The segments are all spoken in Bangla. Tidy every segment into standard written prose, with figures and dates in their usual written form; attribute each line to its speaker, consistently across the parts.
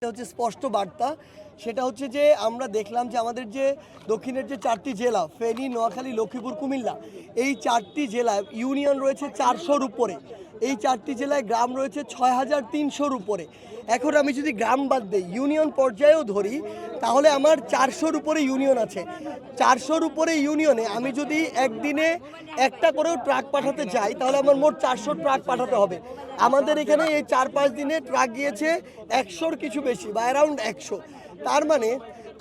Speaker 1: এটা হচ্ছে স্পষ্ট বার্তা। সেটা হচ্ছে যে আমরা দেখলাম যে আমাদের যে দক্ষিণের যে ৪টি জেলা ফেনী, নোয়াখালী, লক্ষ্মীপুর, কুমিল্লা, এই ৪টি জেলায় ইউনিয়ন রয়েছে ৪০০-র উপরে। এই ৪টি জেলায় গ্রাম রয়েছে ৬,৩০০-র উপরে। এখন আমি যদি গ্রাম বাদ দেই, ইউনিয়ন পর্যায়েও ধরি, তাহলে আমার ৪০০-র উপরে ইউনিয়ন আছে। ৪০০-র উপরে ইউনিয়নে আমি যদি একদিনে একটা করেও ট্রাক পাঠাতে যাই, তাহলে আমার মোট ৪০০ ট্রাক পাঠাতে হবে। আমাদের এখানে এই ৪-৫ দিনে ট্রাক গিয়েছে ১০০-র কিছু বেশি বা অ্যারাউন্ড ১০০। তার মানে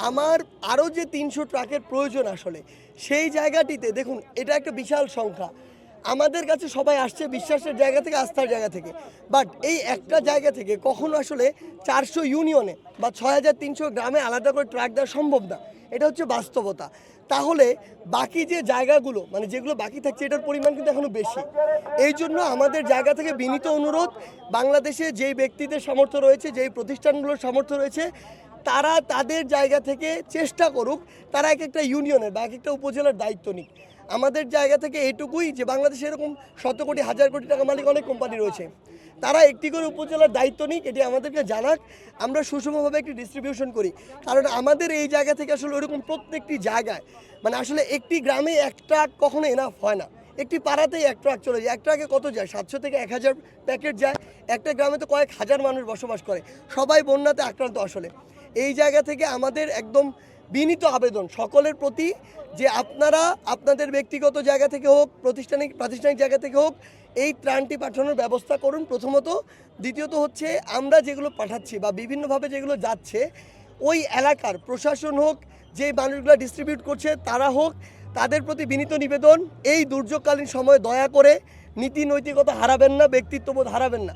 Speaker 1: আমার আরও যে ৩০০ ট্রাকের প্রয়োজন আসলে, সেই জায়গাটিতে দেখুন, এটা একটা বিশাল সংখ্যা। আমাদের কাছে সবাই আসছে বিশ্বাসের জায়গা থেকে, আস্থার জায়গা থেকে, বাট এই একটা জায়গা থেকে কখনো আসলে ৪০০ ইউনিয়নে বা ৬,৩০০ গ্রামে আলাদা করে ট্রাক দেওয়া সম্ভব না। এটা হচ্ছে বাস্তবতা। তাহলে বাকি যে জায়গাগুলো, মানে যেগুলো বাকি থাকছে, এটার পরিমাণ কিন্তু এখনো বেশি। এই জন্য আমাদের জায়গা থেকে বিনীত অনুরোধ, বাংলাদেশে যেই ব্যক্তিদের সামর্থ্য রয়েছে, যেই প্রতিষ্ঠানগুলোর সামর্থ্য রয়েছে, তারা তাদের জায়গা থেকে চেষ্টা করুক, তারা এক একটা ইউনিয়নের বা এক একটা উপজেলার দায়িত্ব নিক। আমাদের জায়গা থেকে এটুকুই যে বাংলাদেশে এরকম শত কোটি, হাজার কোটি টাকা মালিক অনেক কোম্পানি রয়েছে, তারা একটি করে উপজেলার দায়িত্ব নিক, এটি আমাদেরকে জানাক, আমরা সুষমভাবে একটি ডিস্ট্রিবিউশন করি। কারণ আমাদের এই জায়গা থেকে আসলে ওরকম প্রত্যেকটি জায়গায়, মানে আসলে একটি গ্রামে এক ট্রাক কখনো এনাফ হয় না। একটি পাড়াতেই এক ট্রাক চলে যায়। এক ট্রাকে কত যায়? ৭০০ থেকে ১,০০০ প্যাকেট যায়। একটা গ্রামে তো কয়েক হাজার মানুষ বসবাস করে, সবাই বন্যাতে আক্রান্ত। আসলে এই জায়গা থেকে আমাদের একদম বিনীত আবেদন সকলের প্রতি, যে আপনারা আপনাদের ব্যক্তিগত জায়গা থেকে হোক, প্রাতিষ্ঠানিক জায়গা থেকে হোক, এই ত্রাণটি পাঠানোর ব্যবস্থা করুন প্রথমত। দ্বিতীয়ত হচ্ছে, আমরা যেগুলো পাঠাচ্ছি বা বিভিন্নভাবে যেগুলো যাচ্ছে, ওই এলাকার প্রশাসন হোক, যে মানুষগুলো ডিস্ট্রিবিউট করছে তারা হোক, তাদের প্রতি বিনীত নিবেদন, এই দুর্যোগকালীন সময়ে দয়া করে নীতি নৈতিকতা হারাবেন না, ব্যক্তিত্ববোধ হারাবেন না।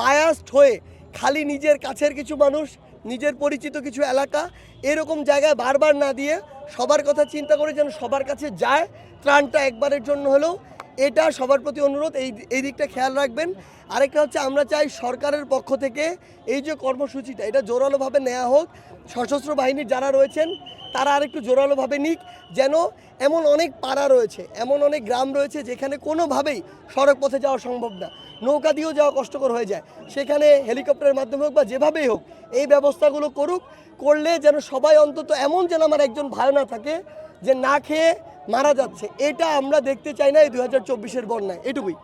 Speaker 1: বায়াসড হয়ে খালি নিজের কাছের কিছু মানুষ, নিজের পরিচিত কিছু এলাকা, এরকম জায়গায় বারবার না দিয়ে সবার কথা চিন্তা করে যেন সবার কাছে যায় ত্রাণটা একবারের জন্য হলেও। এটা সবার প্রতি অনুরোধ, এই দিকটা খেয়াল রাখবেন। আরেকটা হচ্ছে, আমরা চাই সরকারের পক্ষ থেকে এই যে কর্মসূচিটা, এটা জোরালোভাবে নেওয়া হোক। সশস্ত্র বাহিনীর যারা রয়েছেন তারা আরেকটু জোরালোভাবে নিক, যেন এমন অনেক পাড়া রয়েছে, এমন অনেক গ্রাম রয়েছে যেখানে কোনোভাবেই সড়ক পথে যাওয়া সম্ভব না, নৌকা দিয়েও যাওয়া কষ্টকর হয়ে যায়, সেখানে হেলিকপ্টারের মাধ্যমে হোক বা যেভাবেই হোক এই ব্যবস্থাগুলো করলে যেন সবাই, অন্তত এমন যেন আমার একজন ভাই না থাকে যে না খেয়ে মারা যাচ্ছে। এটা আমরা দেখতে চাই না এই ২০২৪-এর বন্যায়। এটুকুই।